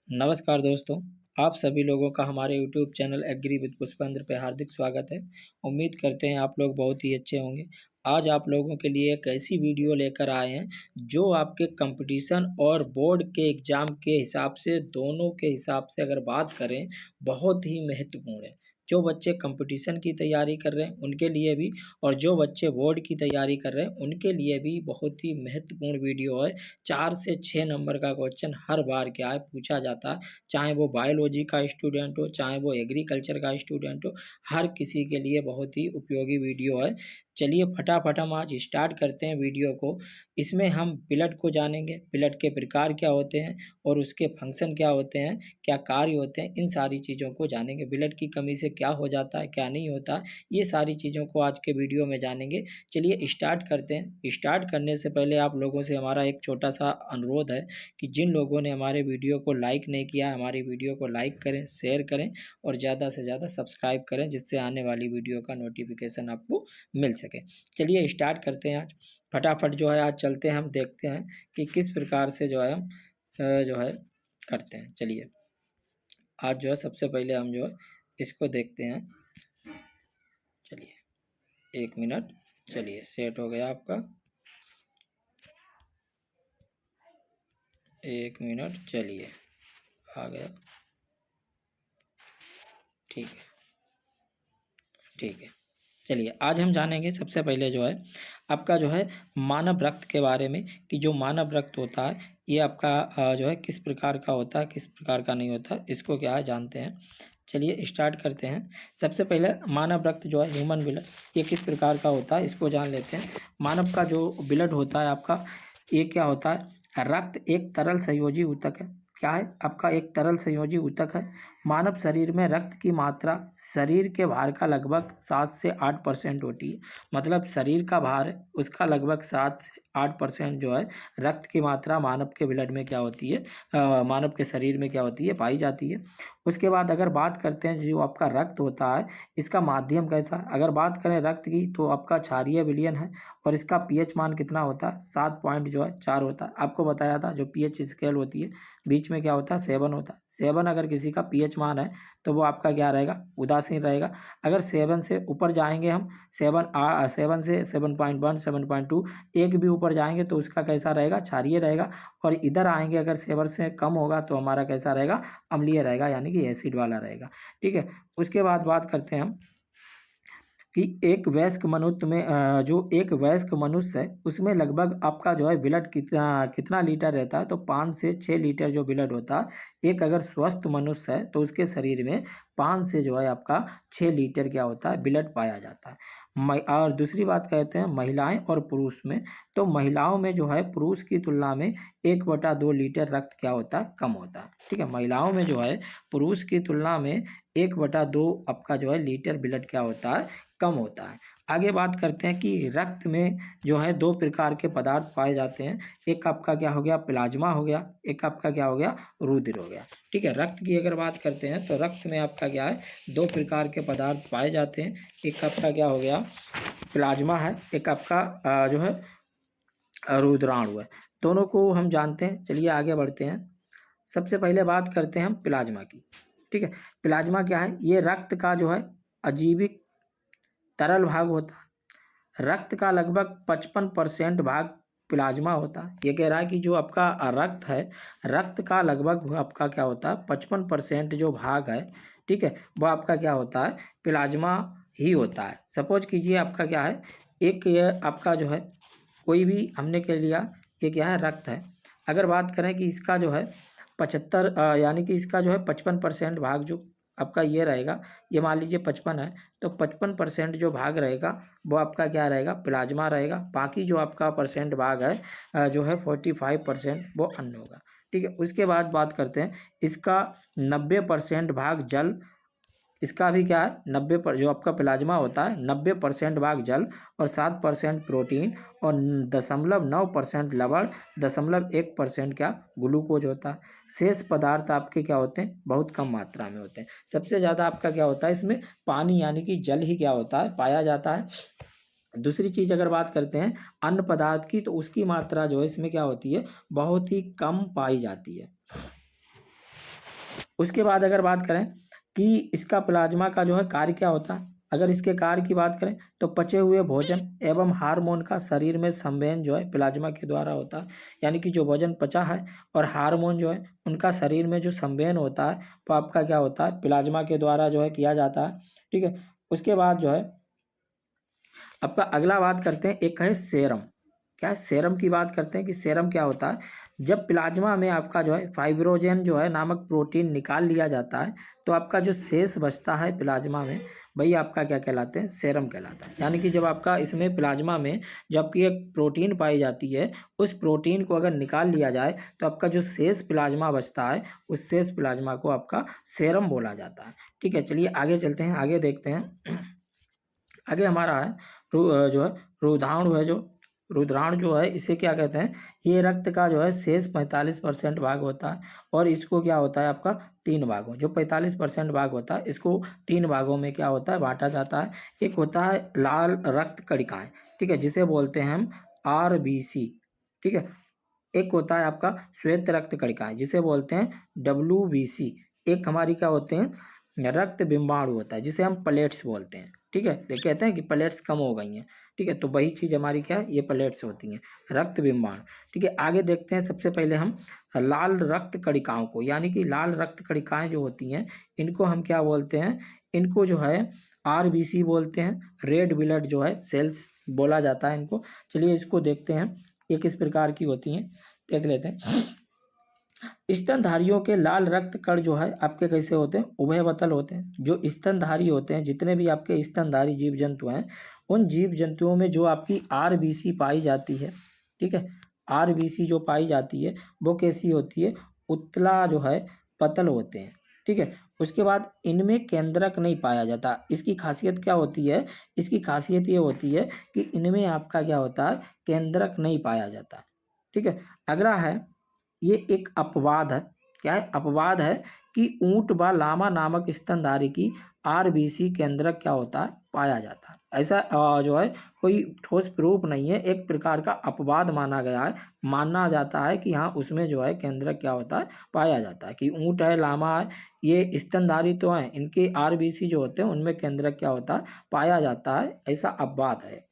नमस्कार दोस्तों, आप सभी लोगों का हमारे YouTube channel agree with Pushpendra पे हार्दिक स्वागत है। उम्मीद करते हैं आप लोग बहुत ही अच्छे होंगे। आज आप लोगों के लिए एक ऐसी वीडियो लेकर आए हैं जो आपके कंपटीशन और बोर्ड के एग्ज़ाम के हिसाब से, दोनों के हिसाब से अगर बात करें, बहुत ही महत्वपूर्ण है। जो बच्चे कंपटीशन की तैयारी कर रहे हैं उनके लिए भी, और जो बच्चे बोर्ड की तैयारी कर रहे हैं उनके लिए भी बहुत ही महत्वपूर्ण वीडियो है। 4 से 6 नंबर का क्वेश्चन हर बार क्या है पूछा जाता है, चाहे वो बायोलॉजी का स्टूडेंट हो, चाहे वो एग्रीकल्चर का स्टूडेंट हो, हर किसी के लिए बहुत ही उपयोगी वीडियो है। चलिए फटाफट हम आज स्टार्ट करते हैं वीडियो को। इसमें हम ब्लड को जानेंगे, ब्लड के प्रकार क्या होते हैं और उसके फंक्शन क्या होते हैं, क्या कार्य होते हैं, इन सारी चीज़ों को जानेंगे। ब्लड की कमी से क्या हो जाता है, क्या नहीं होता, ये सारी चीज़ों को आज के वीडियो में जानेंगे। चलिए स्टार्ट करते हैं। स्टार्ट करने से पहले आप लोगों से हमारा एक छोटा सा अनुरोध है कि जिन लोगों ने हमारे वीडियो को लाइक नहीं किया, हमारी वीडियो को लाइक करें, शेयर करें और ज़्यादा से ज़्यादा सब्सक्राइब करें, जिससे आने वाली वीडियो का नोटिफिकेशन आपको मिल सके। चलिए स्टार्ट करते हैं आज फटाफट। जो है आज चलते हैं, हम देखते हैं कि किस प्रकार से जो है हम जो है करते हैं। चलिए आज जो है सबसे पहले हम जो है इसको देखते हैं। चलिए 1 मिनट। चलिए सेट हो गया आपका, 1 मिनट। चलिए आ गया, ठीक है ठीक है। चलिए आज हम जानेंगे सबसे पहले जो है आपका जो है मानव रक्त के बारे में, कि जो मानव रक्त होता है ये आपका जो है किस प्रकार का होता है, किस प्रकार का नहीं होता, इसको क्या है जानते हैं। चलिए स्टार्ट करते हैं। सबसे पहले मानव रक्त जो है ह्यूमन ब्लड, ये किस प्रकार का होता है इसको जान लेते हैं। मानव का जो ब्लड होता है आपका, ये क्या होता है, रक्त एक तरल संयोजी ऊतक है। क्या है आपका, एक तरल संयोजी ऊतक है। मानव शरीर में रक्त की मात्रा शरीर के भार का लगभग 7 से 8% होती है। मतलब शरीर का भार है उसका लगभग 7 से 8% जो है रक्त की मात्रा मानव के ब्लड में क्या होती है, मानव के शरीर में क्या होती है, पाई जाती है। उसके बाद अगर बात करते हैं जो आपका रक्त होता है, इसका माध्यम कैसा है। अगर बात करें रक्त की तो आपका क्षारीय विलयन है और इसका पीएच मान कितना होता है, 7 पॉइंट जो है 4 होता है। आपको बताया था जो पीएच स्केल होती है बीच में क्या होता है, 7 होता है। 7 अगर किसी का पीएच मान है तो वो आपका क्या रहेगा, उदासीन रहेगा। अगर 7 से ऊपर जाएंगे हम, 7 से 7.1 7.2 एक भी ऊपर जाएंगे तो उसका कैसा रहेगा, क्षारीय रहेगा। और इधर आएंगे अगर 7 से कम होगा तो हमारा कैसा रहेगा, अम्लीय रहेगा, यानी कि एसिड वाला रहेगा। ठीक है। उसके बाद बात करते हैं हम कि एक वयस्क मनुष्य में जो एक वयस्क मनुष्य है उसमें लगभग आपका जो है ब्लड कितना कितना लीटर रहता है, तो 5 से 6 लीटर जो ब्लड होता है। एक अगर स्वस्थ मनुष्य है तो उसके शरीर में 5 से जो है आपका 6 लीटर क्या होता है, ब्लड पाया जाता है। और दूसरी बात कहते हैं महिलाएं और पुरुष में, तो महिलाओं में जो है पुरुष की तुलना में 1/2 लीटर रक्त क्या होता है, कम होता है। ठीक है, महिलाओं में जो है पुरुष की तुलना में 1/2 आपका जो है लीटर ब्लड क्या होता है, कम होता है। आगे बात करते हैं कि रक्त में जो है 2 प्रकार के पदार्थ पाए जाते हैं। एक आपका क्या हो गया, प्लाज्मा हो गया, एक आपका क्या हो गया, रुधिर हो गया। ठीक है, रक्त की अगर बात करते हैं तो रक्त में आपका क्या है, 2 प्रकार के पदार्थ पाए जाते हैं। एक आपका क्या हो गया, प्लाज्मा है, एक आपका जो है रुधिराणु है। दोनों को हम जानते हैं। चलिए आगे बढ़ते हैं। सबसे पहले बात करते हैं हम प्लाज्मा की। ठीक है, प्लाज्मा क्या है, ये रक्त का जो है अजीविक तरल भाग होता है। रक्त का लगभग 55% भाग प्लाज्मा होता है। ये कह रहा है कि जो आपका रक्त है, रक्त का लगभग आपका क्या होता है, 55% जो भाग है, ठीक है, वो आपका क्या होता है, प्लाज्मा ही होता है। सपोज कीजिए आपका क्या है, एक ये आपका जो है कोई भी हमने कह लिया ये क्या है, रक्त है। अगर बात करें कि इसका जो है 75 यानी कि इसका जो है 55% भाग जो आपका ये रहेगा, ये मान लीजिए 55 है, तो 55% जो भाग रहेगा वो आपका क्या रहेगा, प्लाज्मा रहेगा। बाकी जो आपका परसेंट भाग है जो है 45% वो अन्न होगा। ठीक है, उसके बाद बात करते हैं इसका 90% भाग जल, इसका भी क्या है, 90 पर जो आपका प्लाज्मा होता है 90% भाग जल और 7% प्रोटीन और 0.9% लवण, 0.1% क्या, ग्लूकोज होता है। शेष पदार्थ आपके क्या होते हैं, बहुत कम मात्रा में होते हैं। सबसे ज़्यादा आपका क्या होता है इसमें, पानी यानी कि जल ही क्या होता है, पाया जाता है। दूसरी चीज़ अगर बात करते हैं अन्न पदार्थ की, तो उसकी मात्रा जो है इसमें क्या होती है, बहुत ही कम पाई जाती है। उसके बाद अगर बात करें कि इसका प्लाज्मा का जो है कार्य क्या होता है, अगर इसके कार्य की बात करें तो पचे हुए भोजन एवं हार्मोन का शरीर में संवहन जो है प्लाज्मा के द्वारा होता है। यानी कि जो भोजन पचा है और हार्मोन जो है उनका शरीर में जो संवहन होता है वो आपका क्या होता है, प्लाज्मा के द्वारा जो है किया जाता है। ठीक है, उसके बाद जो है आपका अगला बात करते हैं, एक है सेरम। क्या है, सेरम की बात करते हैं कि सेरम क्या होता है। जब प्लाज्मा में आपका जो है फाइब्रोजन जो है नामक प्रोटीन निकाल लिया जाता है तो आपका जो शेष बचता है प्लाज्मा में वही आपका क्या कहलाते हैं, सेरम कहलाता है। यानी कि जब आपका इसमें प्लाज्मा में जो आपकी एक प्रोटीन पाई जाती है उस प्रोटीन को अगर निकाल लिया जाए तो आपका जो शेष प्लाज्मा बचता है उस शेष प्लाज्मा को आपका सेरम बोला जाता है। ठीक है, चलिए आगे चलते हैं, आगे देखते हैं। आगे हमारा है जो है रुधिराणु है, जो रुधिराणु जो है इसे क्या कहते हैं, ये रक्त का जो है शेष 45% भाग होता है और इसको क्या होता है आपका 3 भागों, जो 45% भाग होता है इसको 3 भागों में क्या होता है, बांटा जाता है। एक होता है लाल रक्त कणिकाएं, ठीक है, जिसे बोलते हैं हम RBC। ठीक है, एक होता है आपका श्वेत रक्त कणिकाएं जिसे बोलते हैं WBC। एक हमारी क्या होते हैं, रक्त बिंबाणु होता है जिसे हम प्लेट्स बोलते हैं। ठीक है, ये कहते हैं कि प्लेट्स कम हो गई हैं। ठीक है, तो वही चीज़ हमारी क्या है, ये प्लेट्स होती हैं, रक्त बिंबाणु। ठीक है, आगे देखते हैं। सबसे पहले हम लाल रक्त कणिकाओं को, यानी कि लाल रक्त कणिकाएं जो होती हैं इनको हम क्या बोलते हैं, इनको जो है RBC बोलते हैं, रेड ब्लड जो है सेल्स बोला जाता है इनको। चलिए इसको देखते हैं, ये किस प्रकार की होती हैं देख लेते हैं। स्तनधारियों के लाल रक्त कण जो है आपके कैसे होते हैं, उभयबतल होते हैं। जो स्तनधारी होते हैं, जितने भी आपके स्तनधारी जीव जंतु हैं, उन जीव जंतुओं में जो आपकी RBC पाई जाती है, ठीक है, RBC जो पाई जाती है वो कैसी होती है, उतला जो है पतल होते हैं। ठीक है, उसके बाद इनमें केंद्रक नहीं पाया जाता। इसकी खासियत क्या होती है, इसकी खासियत ये होती है कि इनमें आपका क्या होता है, केंद्रक नहीं पाया जाता। ठीक है, अगला है, ये एक अपवाद है। क्या है, अपवाद है कि ऊंट व लामा नामक स्तनधारी की RBC केंद्रक क्या होता है, पाया जाता है। ऐसा जो है कोई ठोस प्रूफ नहीं है, एक प्रकार का अपवाद माना गया है। मानना जाता है कि हाँ उसमें जो है केंद्रक क्या होता है, पाया जाता है, कि ऊंट है, लामा है, ये स्तनधारी तो हैं, इनके RBC जो होते हैं उनमें केंद्रक क्या होता है, पाया जाता है, ऐसा अपवाद है।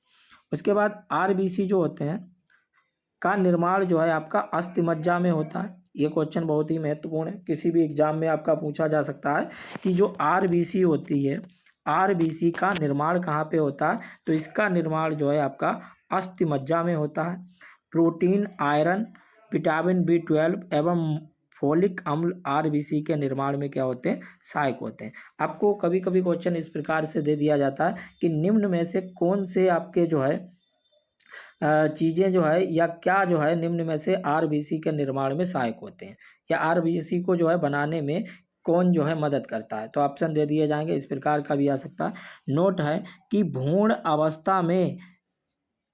उसके बाद RBC जो होते हैं का निर्माण जो है आपका अस्थिमज्जा में होता है। ये क्वेश्चन बहुत ही महत्वपूर्ण है, किसी भी एग्जाम में आपका पूछा जा सकता है कि जो RBC होती है, RBC का निर्माण कहाँ पे होता है, तो इसका निर्माण जो है आपका अस्थिमज्जा में होता है। प्रोटीन, आयरन, विटामिन B12 एवं फोलिक अम्ल RBC के निर्माण में क्या होते हैं, सहायक होते हैं। आपको कभी कभी क्वेश्चन इस प्रकार से दे दिया जाता है कि निम्न में से कौन से आपके जो है चीज़ें जो है या क्या जो है निम्न में से RBC के निर्माण में सहायक होते हैं, या RBC को जो है बनाने में कौन जो है मदद करता है। तो ऑप्शन दे दिए जाएंगे, इस प्रकार का भी आ सकता है। नोट है कि भ्रूण अवस्था में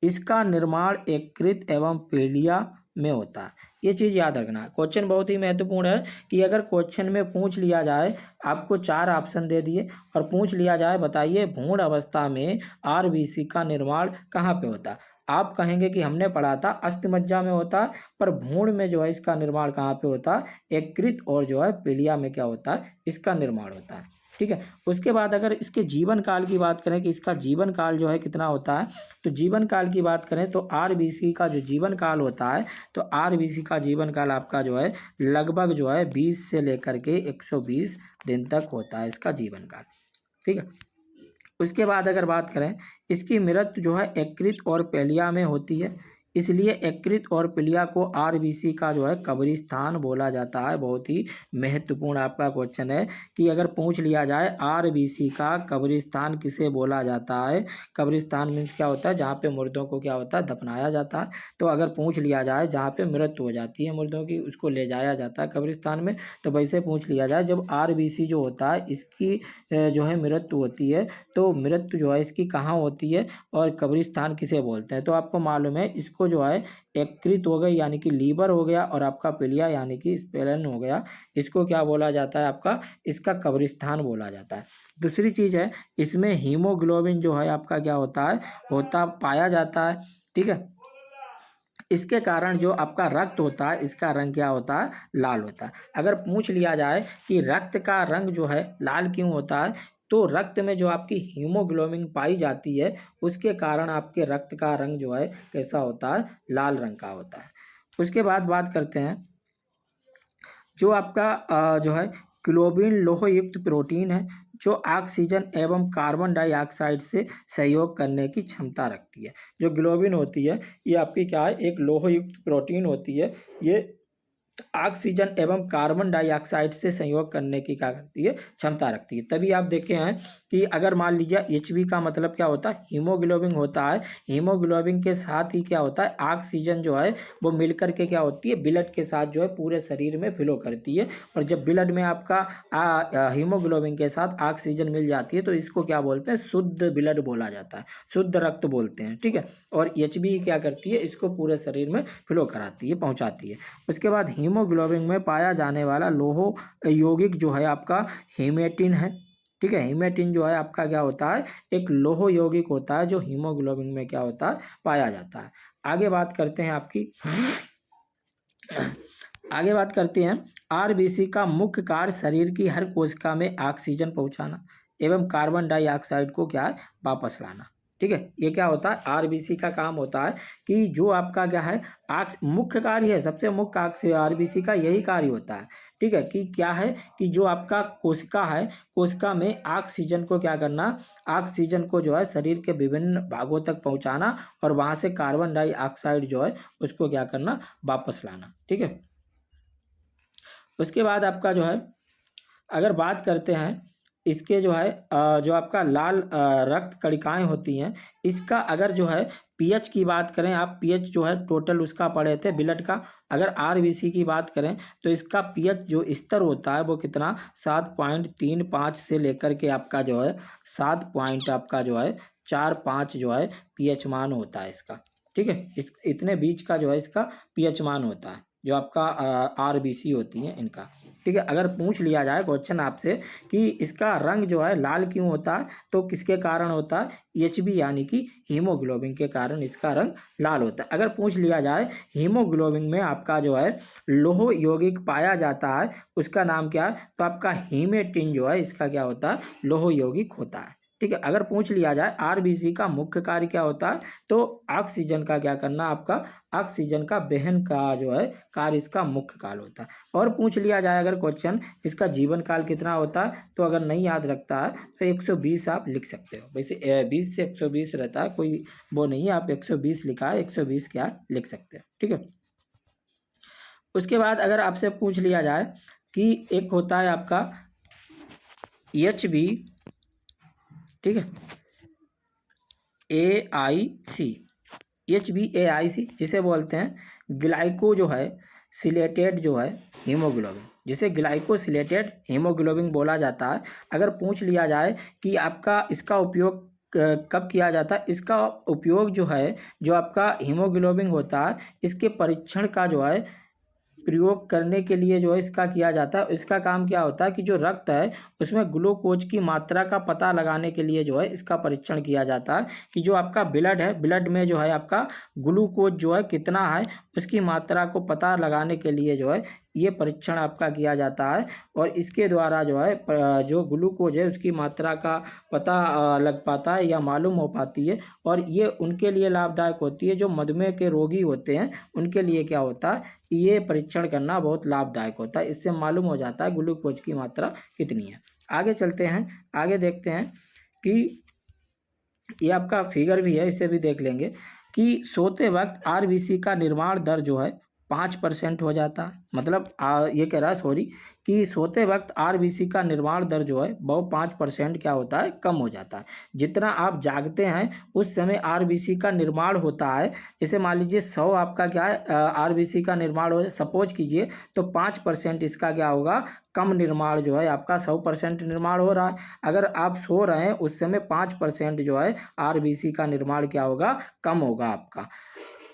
इसका निर्माण यकृत एवं पीलिया में होता है। ये चीज़ याद रखना है, क्वेश्चन बहुत ही महत्वपूर्ण है कि अगर क्वेश्चन में पूछ लिया जाए, आपको 4 ऑप्शन दे दिए और पूछ लिया जाए बताइए भ्रूण अवस्था में RBC का निर्माण कहाँ पे होता है, आप कहेंगे कि हमने पढ़ा था अस्थिमज्जा में होता है, पर भ्रूण में जो है इसका निर्माण कहाँ पे होता है, यकृत और जो है पीलिया में क्या होता है, इसका निर्माण होता है। ठीक है, उसके बाद अगर इसके जीवन काल की बात करें कि इसका जीवन काल जो है कितना होता है, तो जीवन काल की बात करें तो RBC का जो जीवन काल होता है, तो RBC का जीवन काल आपका जो है लगभग जो है 20 से लेकर के 120 दिन तक होता है इसका जीवन काल। ठीक है, उसके बाद अगर बात करें, इसकी मृत्यु जो है यकृत और पीलिया में होती है, इसलिए यकृत और पीलिया को RBC का जो है कब्रिस्तान बोला जाता है। बहुत ही महत्वपूर्ण आपका क्वेश्चन है कि अगर पूछ लिया जाए RBC का कब्रिस्तान किसे बोला जाता है, कब्रिस्तान मीन्स क्या होता है, जहाँ पे मुर्दों को क्या होता है, दफनाया जाता है। तो अगर पूछ लिया जाए जहाँ पे मृत्यु हो जाती है मुर्दों की, उसको ले जाया जाता है कब्रिस्तान में, तो वैसे पूछ लिया जाए जब RBC जो होता है इसकी जो है मृत्यु होती है, तो मृत्यु जो है इसकी कहाँ होती है और कब्रिस्तान किसे बोलते हैं। तो आपको मालूम है, इसको जो है यकृत हो गई यानी कि लीवर हो गया, और आपका पीलिया यानी कि स्प्लेन हो गया, इसको क्या बोला जाता है आपका, इसका कब्रिस्तान बोला जाता है। दूसरी चीज़ है, इसमें हीमोग्लोबिन जो है आपका क्या होता है, पाया जाता है। ठीक है, इसके कारण जो आपका रक्त होता है इसका रंग क्या होता है, लाल होता है। अगर पूछ लिया जाए कि रक्त का रंग जो है लाल क्यों होता है, तो रक्त में जो आपकी हीमोग्लोबिन पाई जाती है उसके कारण आपके रक्त का रंग जो है कैसा होता है, लाल रंग का होता है। उसके बाद बात करते हैं जो आपका जो है ग्लोबिन लोह युक्त प्रोटीन है जो ऑक्सीजन एवं कार्बन डाइऑक्साइड से सहयोग करने की क्षमता रखती है। जो ग्लोबिन होती है ये आपकी क्या है, एक लोह युक्त प्रोटीन होती है। ये ऑक्सीजन एवं कार्बन डाइऑक्साइड से संयोग करने की क्या करती है, क्षमता रखती है। तभी आप देखे हैं कि अगर मान लीजिए एचबी का मतलब क्या होता है, हीमोग्लोबिन होता है। हीमोग्लोबिन के साथ ही क्या होता है, ऑक्सीजन जो है वो मिलकर के क्या होती है, ब्लड के साथ जो है पूरे शरीर में फ्लो करती है। और जब ब्लड में आपका हीमोग्लोबिन के साथ ऑक्सीजन मिल जाती है तो इसको क्या बोलते हैं, शुद्ध ब्लड बोला जाता है, शुद्ध रक्त बोलते हैं, ठीक है। और एचबी क्या करती है, इसको पूरे शरीर में फ्लो कराती है, पहुंचाती है। उसके बाद हीमोग्लोबिन में पाया जाने वाला लोह यौगिक जो है आपका हीमेटिन है, ठीक है। हीमेटिन जो है आपका क्या होता है, एक लोह यौगिक होता है जो हीमोग्लोबिन में क्या होता है, पाया जाता है। आगे बात करते हैं आपकी आगे बात करते हैं आरबीसी का मुख्य कार्य शरीर की हर कोशिका में ऑक्सीजन पहुंचाना एवं कार्बन डाइऑक्साइड को क्या है, वापस लाना, ठीक है। ये क्या होता है, आरबीसी का काम होता है कि जो आपका क्या है मुख्य कार्य है, सबसे मुख्य आरबीसी का यही कार्य होता है, ठीक है। कि क्या है कि जो आपका कोशिका है, कोशिका में ऑक्सीजन को क्या करना, ऑक्सीजन को जो है शरीर के विभिन्न भागों तक पहुंचाना और वहां से कार्बन डाइऑक्साइड जो है उसको क्या करना, वापस लाना, ठीक है। उसके बाद आपका जो है अगर बात करते हैं इसके जो है जो आपका लाल रक्त कणिकाएं होती हैं, इसका अगर जो है पीएच की बात करें, आप पीएच जो है टोटल उसका पढ़े थे ब्लड का। अगर आरबीसी की बात करें तो इसका पीएच जो स्तर होता है वो कितना, 7.35 से लेकर के आपका जो है 7 पॉइंट आपका जो है 4-5 जो है पीएच मान होता है इसका, ठीक है। इतने बीच का जो है इसका पीएच मान होता है जो आपका आरबीसी होती है इनका, ठीक है। अगर पूछ लिया जाए क्वेश्चन आपसे कि इसका रंग जो है लाल क्यों होता है, तो किसके कारण होता है, एचबी यानी कि हीमोग्लोबिन के कारण इसका रंग लाल होता है। अगर पूछ लिया जाए हीमोग्लोबिन में आपका जो है लोह यौगिक पाया जाता है उसका नाम क्या है, तो आपका हीमेटिन जो है इसका क्या होता है, लोह यौगिक होता है, ठीक है। अगर पूछ लिया जाए आरबीसी का मुख्य कार्य क्या होता है, तो ऑक्सीजन का क्या करना, आपका ऑक्सीजन का वहन का जो है कार्य इसका मुख्य काल होता है। और पूछ लिया जाए अगर क्वेश्चन इसका जीवन काल कितना होता है, तो अगर नहीं याद रखता है तो 120 आप लिख सकते हो। वैसे 20 से 120 रहता है, कोई वो नहीं है, आप 120 लिखा है, 120 क्या लिख सकते हो, ठीक है। उसके बाद अगर आपसे पूछ लिया जाए कि एक होता है आपका एचबी, ठीक है, AIC, HbAIC जिसे बोलते हैं ग्लाइको जो है सिलेटेड जो है हीमोग्लोबिन, जिसे ग्लाइकोसिलेटेड हीमोग्लोबिन बोला जाता है। अगर पूछ लिया जाए कि आपका इसका उपयोग कब किया जाता है, इसका उपयोग जो है जो आपका हीमोग्लोबिन होता है इसके परीक्षण का जो है प्रयोग करने के लिए जो है इसका किया जाता है। इसका काम क्या होता है कि जो रक्त है उसमें ग्लूकोज की मात्रा का पता लगाने के लिए जो है इसका परीक्षण किया जाता है कि जो आपका ब्लड है, ब्लड में जो है आपका ग्लूकोज जो है कितना है, उसकी मात्रा को पता लगाने के लिए जो है ये परीक्षण आपका किया जाता है। और इसके द्वारा जो है जो ग्लूकोज है उसकी मात्रा का पता लग पाता है या मालूम हो पाती है। और ये उनके लिए लाभदायक होती है जो मधुमेह के रोगी होते हैं, उनके लिए क्या होता है, ये परीक्षण करना बहुत लाभदायक होता है। इससे मालूम हो जाता है ग्लूकोज की मात्रा कितनी है। आगे चलते हैं, आगे देखते हैं कि ये आपका फिगर भी है, इसे भी देख लेंगे कि सोते वक्त आरबीसी का निर्माण दर जो है 5% हो जाता है। मतलब ये कह रहा है सॉरी कि सोते वक्त आरबीसी का निर्माण दर जो है वो 5% क्या होता है, कम हो जाता है। जितना आप जागते हैं उस समय आरबीसी का निर्माण होता है, जैसे मान लीजिए 100 आपका क्या है आरबीसी का निर्माण हो, सपोज कीजिए, तो 5% इसका क्या होगा, कम निर्माण जो है आपका 100% निर्माण हो रहा है। अगर आप सो रहे हैं उस समय 5% जो है आरबीसी का निर्माण क्या होगा, कम होगा आपका।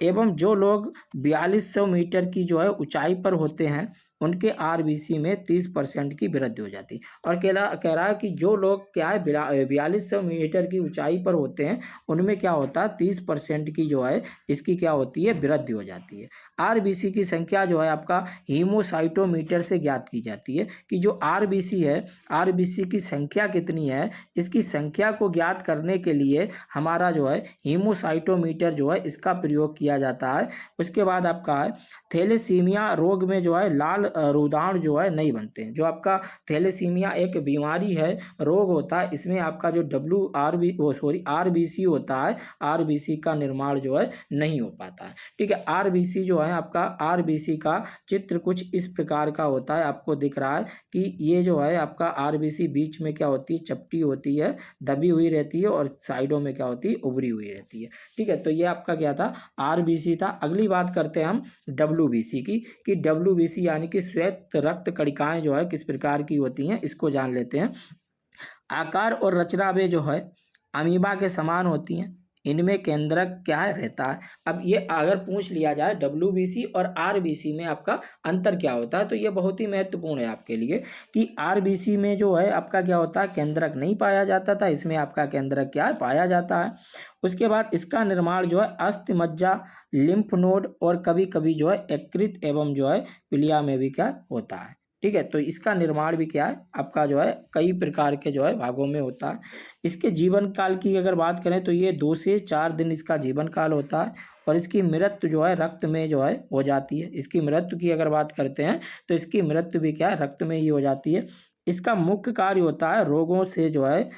एवं जो लोग 4200 मीटर की जो है ऊंचाई पर होते हैं उनके आरबीसी में 30% की वृद्धि हो जाती है। और कह रहा है कि जो लोग क्या है 4200 मीटर की ऊंचाई पर होते हैं उनमें क्या होता है 30% की जो है इसकी क्या होती है वृद्धि हो जाती है। आरबीसी की संख्या जो है आपका हीमोसाइटोमीटर से ज्ञात की जाती है कि जो आरबीसी है, आरबीसी की संख्या कितनी है, इसकी संख्या को ज्ञात करने के लिए हमारा जो है हीमोसाइटोमीटर जो है इसका प्रयोग किया जाता है। उसके बाद आपका है थैलेसीमिया रोग में जो है लाल रुधिर जो है नहीं बनते हैं। जो आपका थैलेसीमिया एक बीमारी है, रोग होता है, इसमें आपका जो आरबीसी होता है, आरबीसी का निर्माण जो है नहीं हो पाता है। ठीक है, आरबीसी जो है आपका आरबीसी का चित्र कुछ इस प्रकार का होता है, आपको दिख रहा है कि ये जो है आपका आरबीसी बीच में क्या होती है चपटी होती है, दबी हुई रहती है और साइडों में क्या होती है उभरी हुई रहती है। ठीक है, तो ये आपका क्या था आरबीसी था। अगली बात करते हैं हम डब्ल्यूबीसी की कि डब्ल्यूबीसी यानी कि श्वेत रक्त कणिकाएं जो है किस प्रकार की होती हैं इसको जान लेते हैं। आकार और रचना में जो है अमीबा के समान होती हैं, इनमें केंद्रक क्या है रहता है। अब ये अगर पूछ लिया जाए डब्ल्यूबीसी और आरबीसी में आपका अंतर क्या होता है तो ये बहुत ही महत्वपूर्ण है आपके लिए कि आरबीसी में जो है आपका क्या होता है केंद्रक नहीं पाया जाता था, इसमें आपका केंद्रक क्या है पाया जाता है। उसके बाद इसका निर्माण जो है अस्थि मज्जा, लिम्फ नोड और कभी कभी जो है यकृत एवं जो है पिलिया में भी क्या होता है। ठीक है, तो इसका निर्माण भी क्या है आपका जो है कई प्रकार के जो है भागों में होता है। इसके जीवन काल की अगर बात करें तो ये 2 से 4 दिन इसका जीवन काल होता है और इसकी मृत्यु जो है रक्त में जो है हो जाती है। इसकी मृत्यु की अगर बात करते हैं तो इसकी मृत्यु भी क्या है रक्त में ही हो जाती है। इसका मुख्य कार्य होता है रोगों से जो है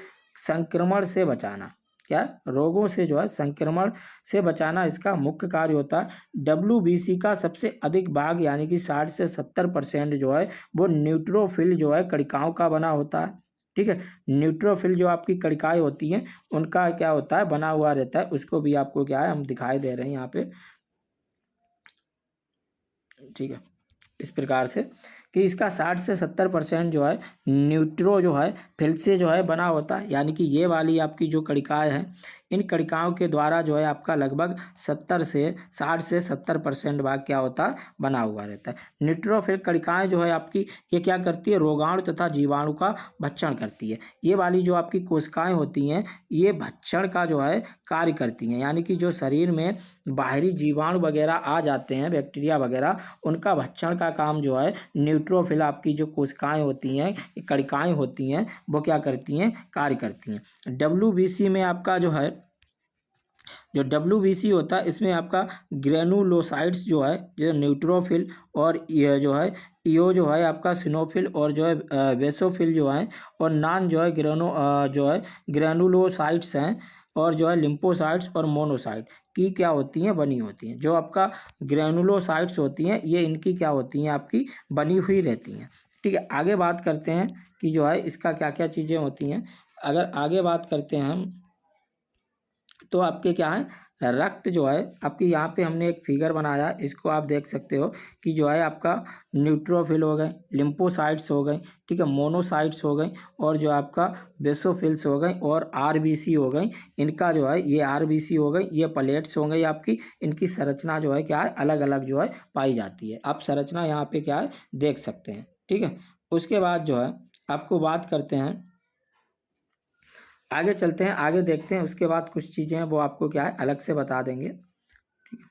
संक्रमण से बचाना। क्या रोगों से जो है संक्रमण से बचाना इसका मुख्य कार्य होता है। डब्ल्यूबीसी का सबसे अधिक भाग यानी कि 60 से 70% जो है वो न्यूट्रोफिल जो है कणिकाओं का बना होता है। ठीक है, न्यूट्रोफिल जो आपकी कणिकाएं होती हैं उनका क्या होता है बना हुआ रहता है। उसको भी आपको क्या है हम दिखाई दे रहे हैं यहाँ पे। ठीक है, इस प्रकार से कि इसका 60 से 70% जो है न्यूट्रो जो है फिल से जो है बना होता है, यानी कि ये वाली आपकी जो कणिकाएं हैं इन कणिकाओं के द्वारा जो है आपका लगभग 60 से 70% भाग क्या होता है बना हुआ रहता है। न्यूट्रोफिल कणिकाएं जो है आपकी ये क्या करती है रोगाणु तथा जीवाणु का भक्षण करती है। ये वाली जो आपकी कोशिकाएं होती हैं ये भक्षण का जो है कार्य करती हैं, यानी कि जो शरीर में बाहरी जीवाणु वगैरह आ जाते हैं बैक्टीरिया वगैरह उनका भक्षण का काम जो है न्यूट्रोफिल आपकी जो कोशिकाएं होती हैं कणिकाएं होती हैं वो क्या करती हैं कार्य करती हैं। डब्ल्यूबीसी में आपका जो है जो डब्ल्यूबीसी होता है इसमें आपका ग्रेनुलोसाइट्स जो है जो न्यूट्रोफिल और ये जो है ईओ जो है आपका सिनोफिल और जो है बेसोफिल जो है और नान जो है ग्रेनुलोसाइट्स हैं और जो है लिम्फोसाइट्स और मोनोसाइट की क्या होती हैं बनी होती हैं। जो आपका ग्रेनुलोसाइट्स होती हैं ये इनकी क्या होती हैं आपकी बनी हुई रहती हैं। ठीक है, आगे बात करते हैं कि जो है इसका क्या क्या चीज़ें होती हैं। अगर आगे बात करते हैं हम तो आपके क्या है रक्त जो है आपकी यहाँ पे हमने एक फिगर बनाया इसको आप देख सकते हो कि जो है आपका न्यूट्रोफिल हो गए, लिम्फोसाइट्स हो गए, ठीक है, मोनोसाइट्स हो गए और जो आपका बेसोफिल्स हो गए और आरबीसी हो गई। इनका जो है ये आरबीसी हो गई, ये प्लेट्स हो गई आपकी। इनकी संरचना जो है क्या है अलग अलग जो है पाई जाती है। आप संरचना यहाँ पे क्या है देख सकते हैं। ठीक है, उसके बाद जो है आपको बात करते हैं आगे चलते हैं आगे देखते हैं उसके बाद कुछ चीज़ें हैं वो आपको क्या है अलग से बता देंगे। ठीक है,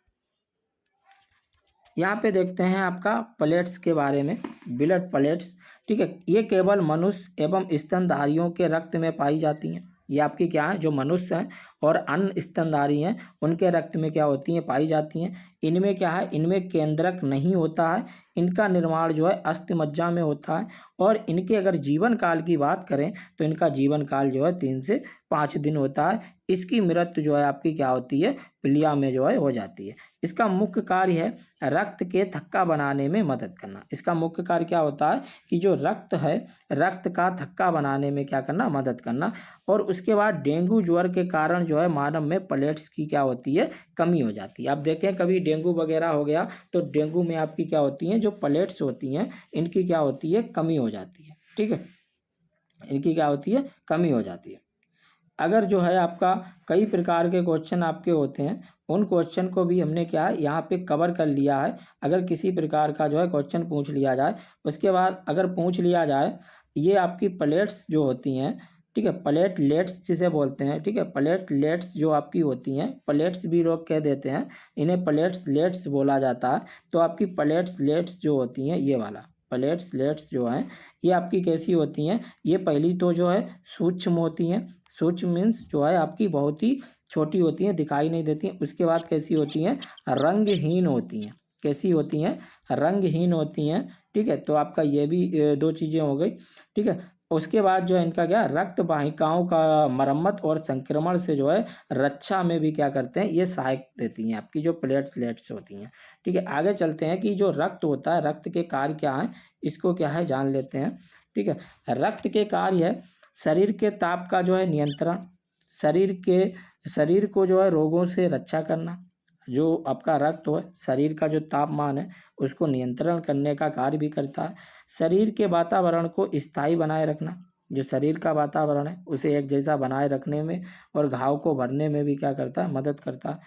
यहाँ पे देखते हैं आपका प्लेट्स के बारे में, ब्लड प्लेट्स। ठीक है, ये केवल मनुष्य एवं स्तनधारियों के रक्त में पाई जाती हैं। ये आपकी क्या है जो मनुष्य हैं और अन्य स्तनधारी हैं उनके रक्त में क्या होती हैं पाई जाती हैं। इनमें क्या है इनमें केंद्रक नहीं होता है, इनका निर्माण जो है अस्थि मज्जा में होता है और इनके अगर जीवन काल की बात करें तो इनका जीवन काल जो है 3 से 5 दिन होता है। इसकी मृत्यु जो है आपकी क्या होती है पिलिया में जो है हो जाती है। इसका मुख्य कार्य है रक्त के थक्का बनाने में मदद करना। इसका मुख्य कार्य क्या होता है कि जो रक्त है रक्त का थक्का बनाने में क्या करना मदद करना। और उसके बाद डेंगू ज्वर के कारण जो है मानव में प्लेट्स की क्या होती है कमी हो जाती है। आप देखें कभी डेंगू वगैरह हो गया तो डेंगू में आपकी क्या होती हैं जो प्लेट्स होती हैं इनकी क्या होती है कमी हो जाती है। ठीक है, इनकी क्या होती है कमी हो जाती है। अगर जो है आपका कई प्रकार के क्वेश्चन आपके होते हैं उन क्वेश्चन को भी हमने क्या है यहाँ पे कवर कर लिया है। अगर किसी प्रकार का जो है क्वेश्चन पूछ लिया जाए, उसके बाद अगर पूछ लिया जाए ये आपकी प्लेट्स जो होती हैं, ठीक है, प्लेटलेट्स जिसे बोलते हैं, ठीक है, प्लेटलेट्स जो आपकी होती हैं, प्लेट्स भी लोग कह देते हैं, इन्हें प्लेट्सलेट्स बोला जाता है। तो आपकी प्लेट्सलेट्स जो होती हैं, ये वाला प्लेट्सलेट्स जो हैं ये आपकी कैसी होती हैं, ये पहली तो जो है सूक्ष्म होती हैं। सूक्ष्म मीन्स जो है आपकी बहुत ही छोटी होती हैं, दिखाई नहीं देती हैं। उसके बाद कैसी होती हैं, रंगहीन होती हैं। कैसी होती हैं, रंगहीन होती हैं, ठीक है। तो आपका ये भी दो चीज़ें हो गई, ठीक है। उसके बाद जो है इनका क्या, रक्त वाहिकाओं का मरम्मत और संक्रमण से जो है रक्षा में भी क्या करते हैं, ये सहायक देती हैं आपकी जो प्लेटलेट्स होती हैं, ठीक है। आगे चलते हैं कि जो रक्त होता है, रक्त के कार्य क्या हैं, इसको क्या है जान लेते हैं, ठीक है। रक्त के कार्य है शरीर के ताप का जो है नियंत्रण, शरीर को जो है रोगों से रक्षा करना। जो आपका रक्त हो, शरीर का जो तापमान है उसको नियंत्रण करने का कार्य भी करता है। शरीर के वातावरण को स्थायी बनाए रखना, जो शरीर का वातावरण है उसे एक जैसा बनाए रखने में और घाव को भरने में भी क्या करता है, मदद करता है।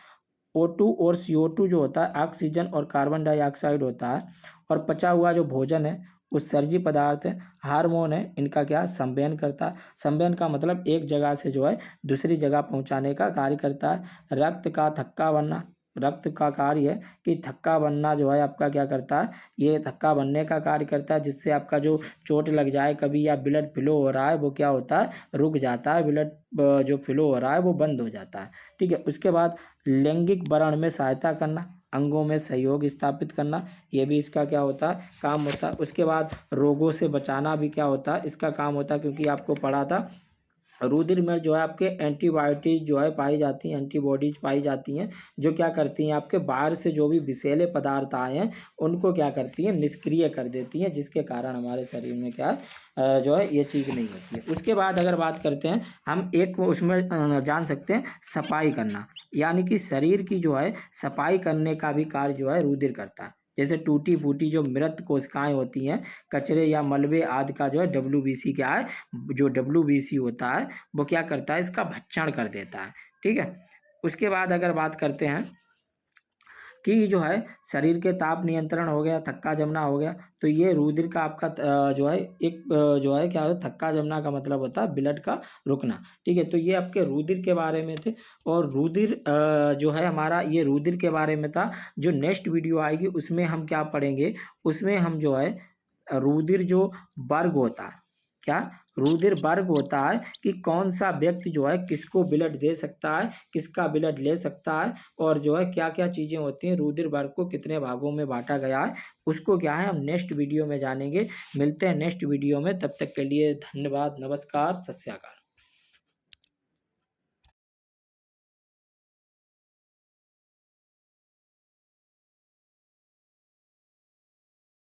O2 और CO2 जो होता है ऑक्सीजन और कार्बन डाइऑक्साइड होता है। और पचा हुआ जो भोजन है, उत्सर्जी पदार्थ है, हार्मोन है, इनका क्या संवहन करता है। संवहन का मतलब एक जगह से जो है दूसरी जगह पहुंचाने का कार्य करता है। रक्त का थक्का बनना, रक्त का कार्य है कि थक्का बनना जो है आपका क्या करता है, ये थक्का बनने का कार्य करता है, जिससे आपका जो चोट लग जाए कभी या ब्लड फ्लो हो रहा है वो क्या होता है, रुक जाता है, ब्लड जो फ्लो हो रहा है वो बंद हो जाता है, ठीक है। उसके बाद लैंगिक वर्ण में सहायता करना, अंगों में सहयोग स्थापित करना, ये भी इसका क्या होता है, काम होता है। उसके बाद रोगों से बचाना भी क्या होता है, इसका काम होता है, क्योंकि आपको पढ़ा था रुधिर में जो है आपके एंटीबायोटिक जो है पाई जाती हैं, एंटीबॉडीज पाई जाती हैं, जो क्या करती हैं आपके बाहर से जो भी विषैले पदार्थ आए हैं उनको क्या करती हैं, निष्क्रिय कर देती हैं, जिसके कारण हमारे शरीर में क्या जो है ये चीज़ नहीं होती है। उसके बाद अगर बात करते हैं हम एक उसमें जान सकते हैं सफाई करना, यानी कि शरीर की जो है सफाई करने का भी कार्य जो है रुधिर करता है। जैसे टूटी फूटी जो मृत कोशिकाएं होती हैं, कचरे या मलबे आदि का जो है WBC क्या है, जो WBC होता है वो क्या करता है, इसका भक्षण कर देता है, ठीक है। उसके बाद अगर बात करते हैं कि जो है शरीर के ताप नियंत्रण हो गया, थक्का जमना हो गया, तो ये रुधिर का आपका जो है एक जो है क्या होता है, थक्का जमना का मतलब होता है ब्लड का रुकना, ठीक है। तो ये आपके रुधिर के बारे में थे। और रुधिर जो है हमारा ये रुधिर के बारे में था। जो नेक्स्ट वीडियो आएगी उसमें हम क्या पढ़ेंगे, उसमें हम जो है रुधिर जो वर्ग होता है, क्या रुधिर वर्ग होता है कि कौन सा व्यक्ति जो है किसको ब्लड दे सकता है, किसका ब्लड ले सकता है, और जो है क्या क्या चीज़ें होती हैं, रुधिर वर्ग को कितने भागों में बांटा गया है, उसको क्या है हम नेक्स्ट वीडियो में जानेंगे। मिलते हैं नेक्स्ट वीडियो में, तब तक के लिए धन्यवाद, नमस्कार, सत श्री अकाल।